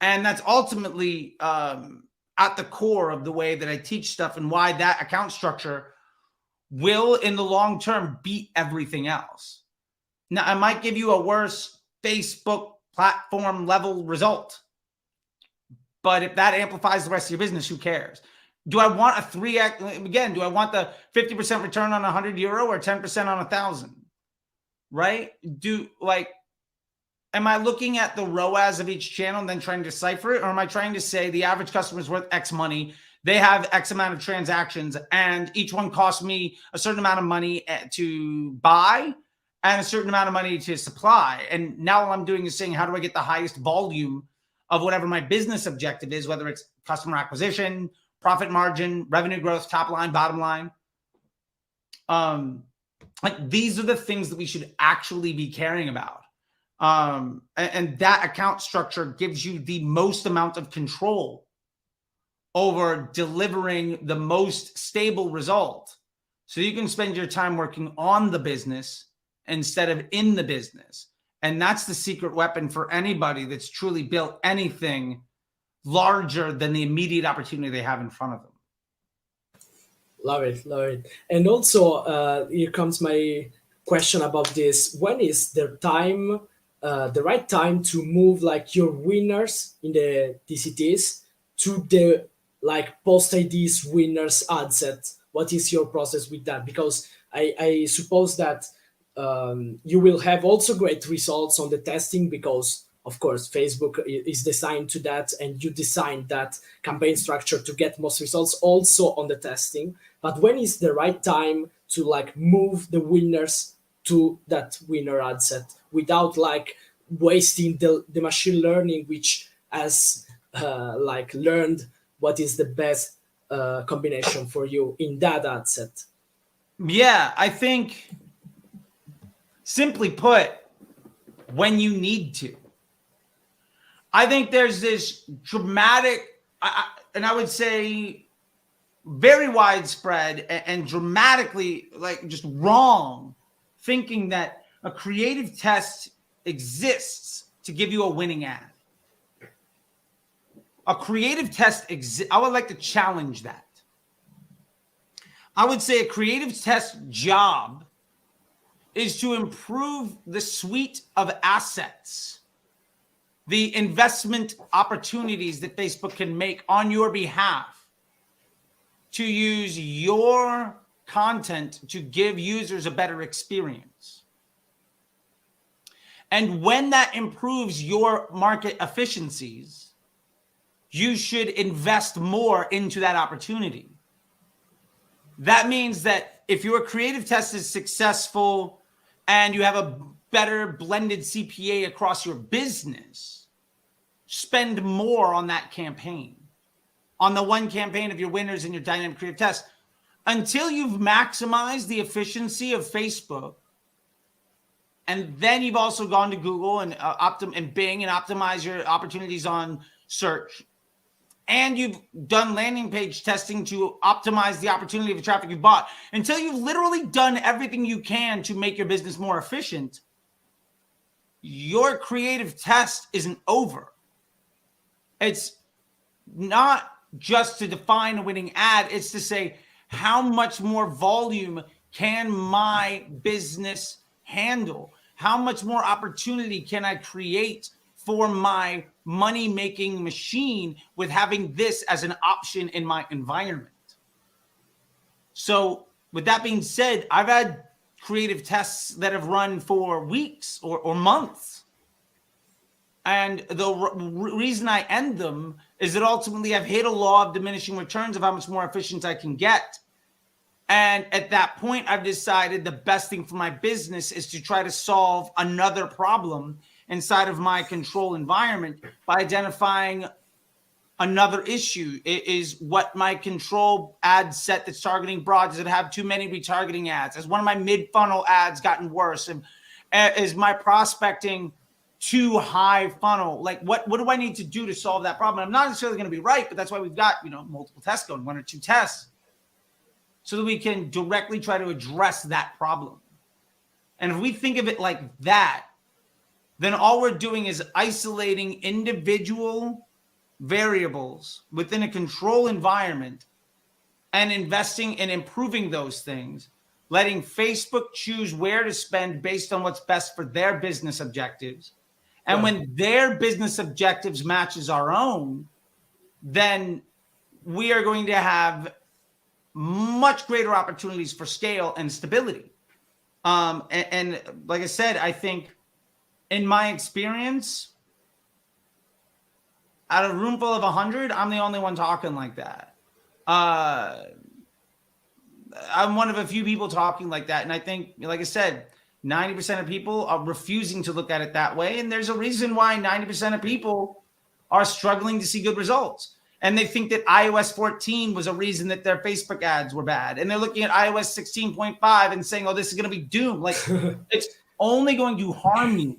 And that's ultimately at the core of the way that I teach stuff, and why that account structure will, in the long term, beat everything else. Now, I might give you a worse Facebook platform level result, but if that amplifies the rest of your business, who cares? Do I want a 3x? Again, do I want the 50% return on €100 or 10% on 1,000? Right? Am I looking at the ROAS of each channel and then trying to decipher it? Or am I trying to say the average customer is worth X money, they have X amount of transactions, and each one costs me a certain amount of money to buy and a certain amount of money to supply? And now all I'm doing is saying, how do I get the highest volume of whatever my business objective is, whether it's customer acquisition, profit margin, revenue growth, top line, bottom line. These are the things that we should actually be caring about. And that account structure gives you the most amount of control over delivering the most stable result. So you can spend your time working on the business instead of in the business. And that's the secret weapon for anybody that's truly built anything larger than the immediate opportunity they have in front of them. Love it, love it. And also, here comes my question about this. When is the right time to move like your winners in the DCTs to the like post IDs winners ad set? What is your process with that? Because I suppose that you will have also great results on the testing because of course Facebook is designed to that and you design that campaign structure to get most results also on the testing. But when is the right time to like move the winners to that winner ad set without like wasting the machine learning which has like learned what is the best combination for you in that ad set? Yeah, I think simply put, when you need to. I think there's this dramatic, and I would say very widespread and dramatically like just wrong thinking that a creative test exists to give you a winning ad. A creative test exists. I would like to challenge that. I would say a creative test job is to improve the suite of assets, the investment opportunities that Facebook can make on your behalf to use your content to give users a better experience. And when that improves your market efficiencies, you should invest more into that opportunity. That means that if your creative test is successful and you have a better blended CPA across your business, spend more on that campaign, on the one campaign of your winners in your dynamic creative test, until you've maximized the efficiency of Facebook. And then you've also gone to Google and and Bing and optimize your opportunities on search. And you've done landing page testing to optimize the opportunity of the traffic you bought. Until you've literally done everything you can to make your business more efficient, your creative test isn't over. It's not just to define a winning ad. It's to say, how much more volume can my business handle? How much more opportunity can I create for my money-making machine with having this as an option in my environment? So with that being said, I've had creative tests that have run for weeks or months. And the reason I end them is that ultimately I've hit a law of diminishing returns of how much more efficient I can get. And at that point, I've decided the best thing for my business is to try to solve another problem inside of my control environment by identifying another issue. Is what my control ad set that's targeting broad, does it have too many retargeting ads? Has one of my mid-funnel ads gotten worse? And is my prospecting too high funnel? Like what do I need to do to solve that problem? I'm not necessarily going to be right, but that's why we've got, multiple tests going, 1 or 2 tests, so that we can directly try to address that problem. And if we think of it like that, then all we're doing is isolating individual variables within a control environment and investing in improving those things, letting Facebook choose where to spend based on what's best for their business objectives. And when their business objectives matches our own, then we are going to have much greater opportunities for scale and stability. And like I said, I think in my experience, out of a room full of 100, I'm the only one talking like that. I'm one of a few people talking like that. And I think, like I said, 90% of people are refusing to look at it that way. And there's a reason why 90% of people are struggling to see good results. And they think that iOS 14 was a reason that their Facebook ads were bad. And they're looking at iOS 16.5 and saying, oh, this is going to be doomed. Like, it's only going to harm you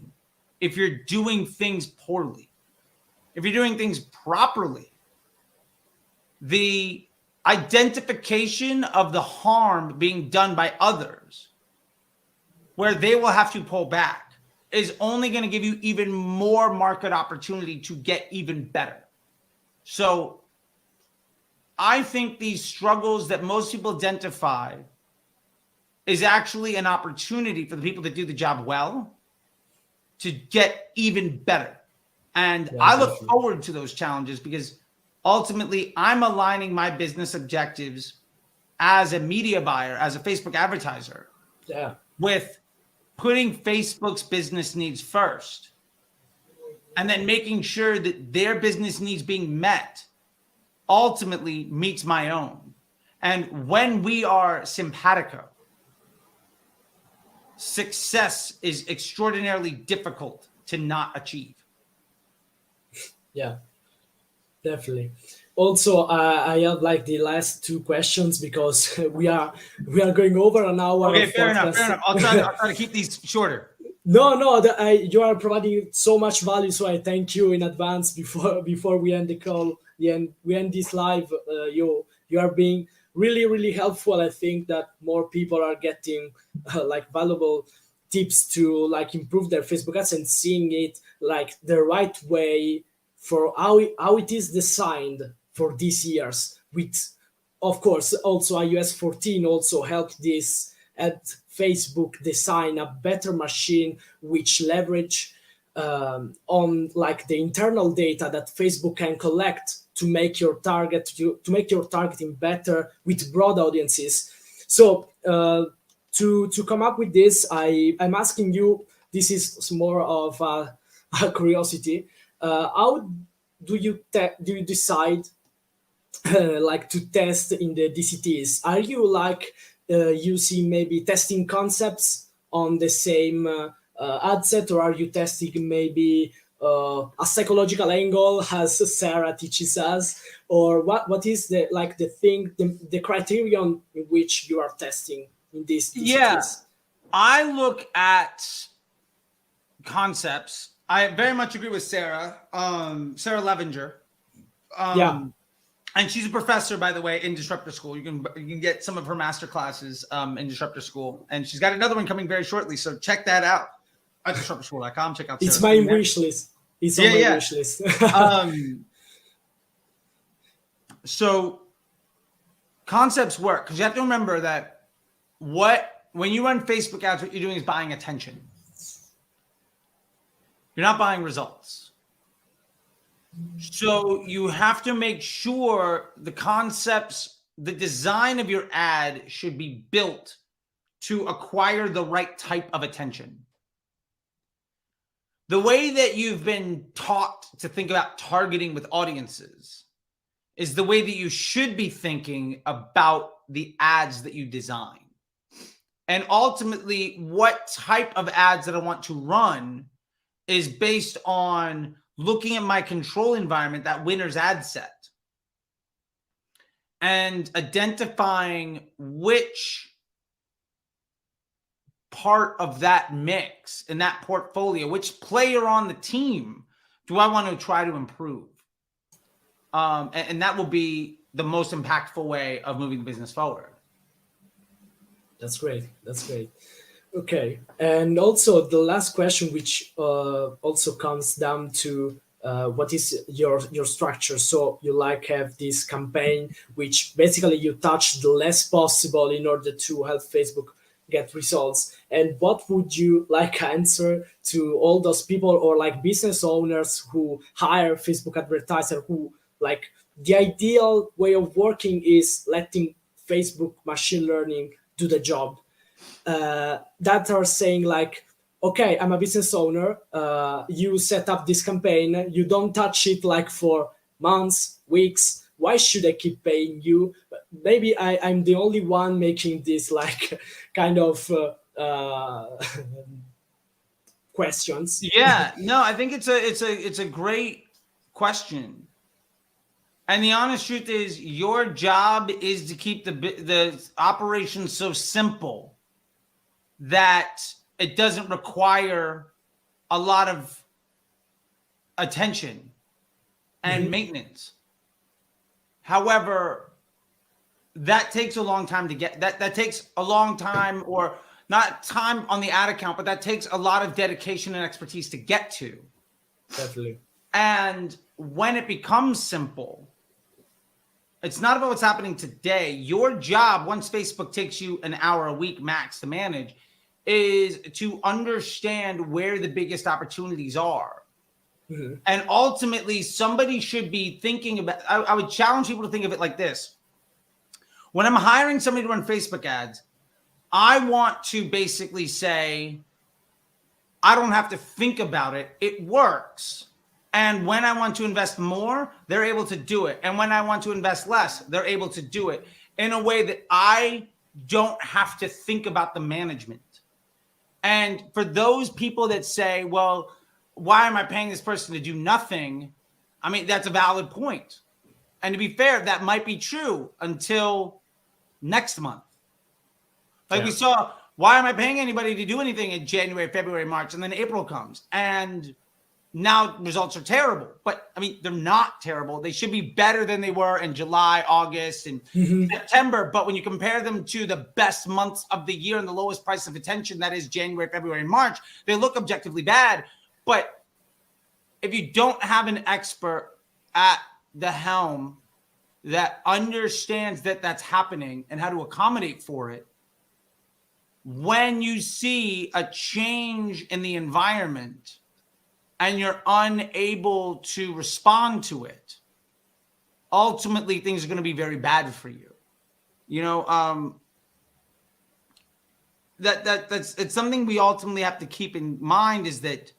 if you're doing things poorly. If you're doing things properly, the identification of the harm being done by others where they will have to pull back is only going to give you even more market opportunity to get even better. So I think these struggles that most people identify is actually an opportunity for the people that do the job well to get even better. And Yeah, I look definitely. forward to those challenges because ultimately I'm aligning my business objectives as a media buyer, as a Facebook advertiser, Yeah, with putting Facebook's business needs first and then making sure that their business needs being met ultimately meets my own. And when we are simpatico, success is extraordinarily difficult to not achieve. yeah, definitely. Also, I have like the last two questions because we are going over an hour Okay, of fair enough. Fair podcast. enough. I'll try to keep these shorter. No, you are providing so much value, so I thank you in advance before we end the call. We end this live. You are being really helpful. I think that more people are getting like valuable tips to like improve their Facebook ads and seeing it like the right way for how it is designed for these years. With of course also iOS 14 also helped this at Facebook design a better machine which leverage on like the internal data that Facebook can collect to make your targeting better with broad audiences. So to come up with this, I'm asking you. This is more of a curiosity. How do you decide like to test in the DCTs? Are you like using maybe testing concepts on the same ad set, or are you testing maybe a psychological angle as Sarah teaches us, or what is the like the thing the criterion in which you are testing in these Yeah, DCTs? I look at concepts. I very much agree with Sarah, Sarah Levinger. Yeah, And she's a professor, by the way, in Disruptor School. You can get some of her master classes in Disruptor School, and she's got another one coming very shortly. So check that out at disruptorschool.com. Check out it's Sarah's my thing there. wish list. It's on Yeah, my yeah. wish list. So concepts work because you have to remember that when you run Facebook ads, what you're doing is buying attention. You're not buying results. So you have to make sure the concepts, the design of your ad should be built to acquire the right type of attention. The way that you've been taught to think about targeting with audiences is the way that you should be thinking about the ads that you design. And ultimately, what type of ads that I want to run is based on looking at my control environment, that winner's ad set, and identifying which part of that mix in that portfolio, which player on the team do I want to try to improve? And that will be the most impactful way of moving the business forward. That's great. That's great. Okay, and also the last question, which also comes down to what is your structure. So you like have this campaign, which basically you touch the less possible in order to help Facebook get results. And what would you like answer to all those people or like business owners who hire Facebook advertiser who like the ideal way of working is letting Facebook machine learning do the job, that are saying like, okay, I'm a business owner, you set up this campaign, you don't touch it like for months, weeks, why should I keep paying you? Maybe I'm the only one making this like kind of questions. Yeah, no, I think it's a great question. And the honest truth is, your job is to keep the operation so simple that it doesn't require a lot of attention and maintenance. However, that takes a long time to get that takes a long time, or not time on the ad account, but that takes a lot of dedication and expertise to get to. Definitely. And when it becomes simple, it's not about what's happening today. Your job, once Facebook takes you an hour a week max to manage, is to understand where the biggest opportunities are. Mm-hmm. And ultimately, somebody should be thinking about, I would challenge people to think of it like this. When I'm hiring somebody to run Facebook ads, I want to basically say, I don't have to think about it. It works. And when I want to invest more, they're able to do it. And when I want to invest less, they're able to do it in a way that I don't have to think about the management. And for those people that say, well, why am I paying this person to do nothing? I mean, that's a valid point. And to be fair, that might be true until next month. Like we saw, why am I paying anybody to do anything in January, February, March, and then April comes? And now results are terrible. But I mean, they're not terrible. They should be better than they were in July, August, and September. But when you compare them to the best months of the year and the lowest price of attention, that is January, February, and March, they look objectively bad. But if you don't have an expert at the helm that understands that that's happening and how to accommodate for it, when you see a change in the environment and you're unable to respond to it, ultimately things are going to be very bad for you. You know, that's it's something we ultimately have to keep in mind, is that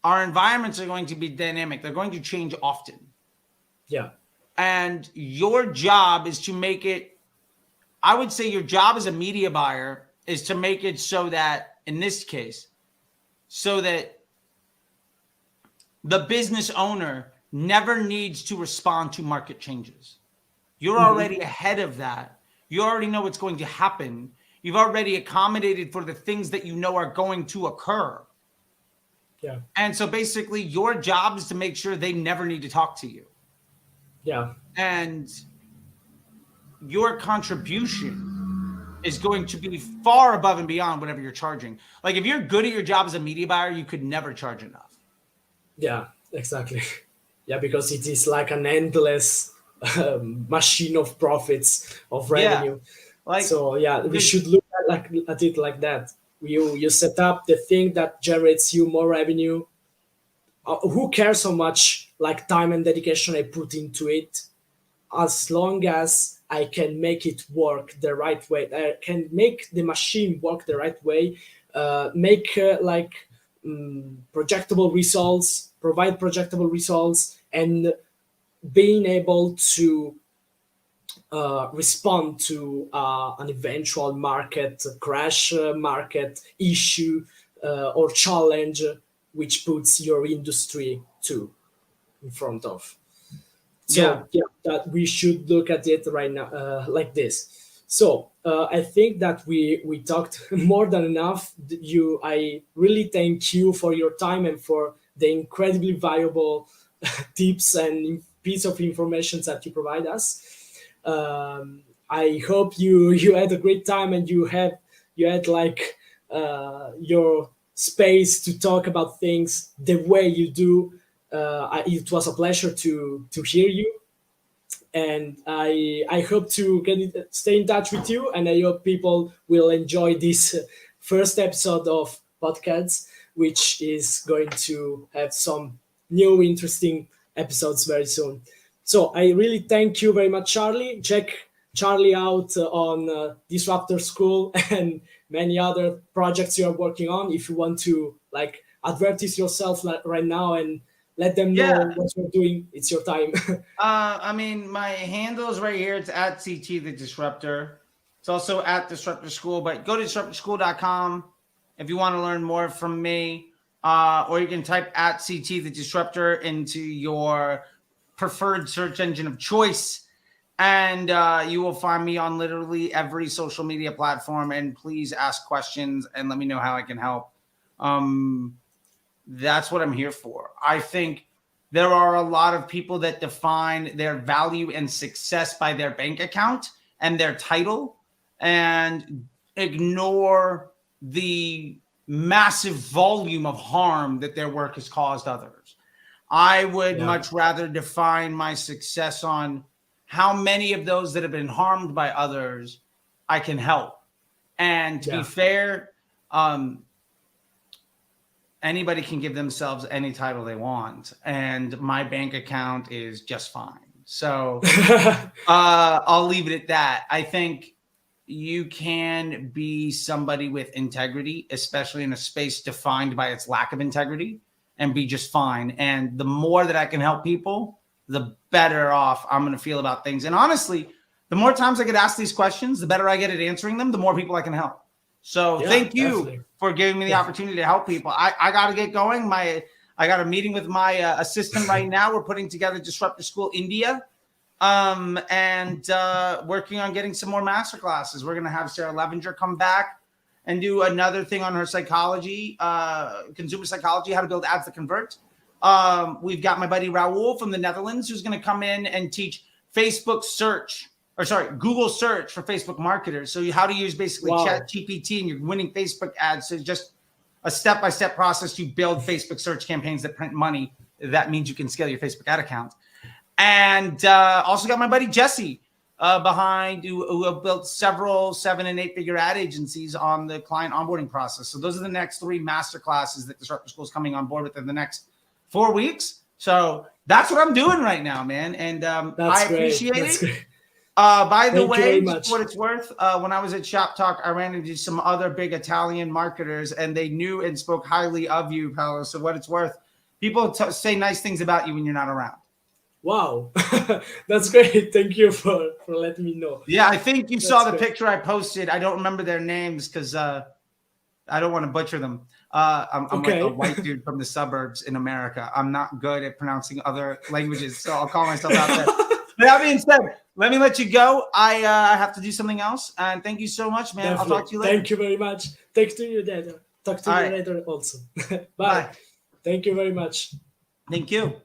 our environments are going to be dynamic. They're going to change often. Yeah. And your job is to make it, I would say your job as a media buyer is to make it so that, in this case, so that the business owner never needs to respond to market changes. You're already ahead of that. You already know what's going to happen. You've already accommodated for the things that you know are going to occur. Yeah. And so basically your job is to make sure they never need to talk to you. Yeah. And your contribution is going to be far above and beyond whatever you're charging. Like, if you're good at your job as a media buyer, you could never charge enough. Yeah, exactly. Yeah, because it is like an endless machine of profits, of revenue. Like, so yeah, we should look at it like that. You set up the thing that generates you more revenue. Who cares how much like time and dedication I put into it, as long as I can make it work the right way. I can make the machine work the right way, make projectable results, provide projectable results, and being able to respond to an eventual market crash, market issue, or challenge which puts your industry too in front of. So yeah, that we should look at it right now like this. So I think that we talked more than enough. I really thank you for your time and for the incredibly valuable tips and piece of information that you provide us. I hope you had a great time and you had like your space to talk about things the way you do. It was a pleasure to hear you, and I hope to stay in touch with you, and I hope people will enjoy this first episode of podcasts, which is going to have some new interesting episodes very soon. So I really thank you very much, Charlie. Check Charlie out on Disruptor School and many other projects you are working on. If you want to like advertise yourself right now and let them know what you're doing, it's your time. I mean, my handle is right here. It's at CT the Disruptor. It's also at Disruptor School, but go to disruptorschool.com if you want to learn more from me. Or you can type at CT the Disruptor into your preferred search engine of choice, and you will find me on literally every social media platform. And please ask questions and let me know how I can help. That's what I'm here for. I think there are a lot of people that define their value and success by their bank account and their title, and ignore the massive volume of harm that their work has caused others. I would much rather define my success on how many of those that have been harmed by others I can help. And to be fair, anybody can give themselves any title they want, and my bank account is just fine. So I'll leave it at that. I think you can be somebody with integrity, especially in a space defined by its lack of integrity, and be just fine. And the more that I can help people, the better off I'm going to feel about things. And honestly, the more times I get asked these questions, the better I get at answering them, the more people I can help. So thank you for giving me the opportunity to help people. I got to get going. I got a meeting with my assistant right now. We're putting together Disruptor School India, and working on getting some more master classes. We're going to have Sarah Levenger come back and do another thing on her psychology, consumer psychology, how to build ads that convert. We've got my buddy Raul from the Netherlands, who's going to come in and teach Google search for Facebook marketers. So how to use basically ChatGPT and you're winning Facebook ads. So just a step-by-step process to build Facebook search campaigns that print money. That means you can scale your Facebook ad account. And also got my buddy Jesse behind who have built several 7- and 8-figure ad agencies on the client onboarding process. So those are the next 3 master classes that Disruptor School is coming on board with in the next 4 weeks. So that's what I'm doing right now, man. And I appreciate it. Great. By the way, for what it's worth, when I was at Shop Talk, I ran into some other big Italian marketers, and they knew and spoke highly of you, Paolo. So what it's worth, people say nice things about you when you're not around. Wow, that's great. Thank you for letting me know. Yeah, I think you saw the picture I posted. I don't remember their names because I don't want to butcher them. I'm like a white dude from the suburbs in America. I'm not good at pronouncing other languages, so I'll call myself out there. That being said, let me let you go. I have to do something else. And thank you so much, man. Definitely. I'll talk to you later. Thank you very much. Talk to you later also. Bye. Thank you very much. Thank you.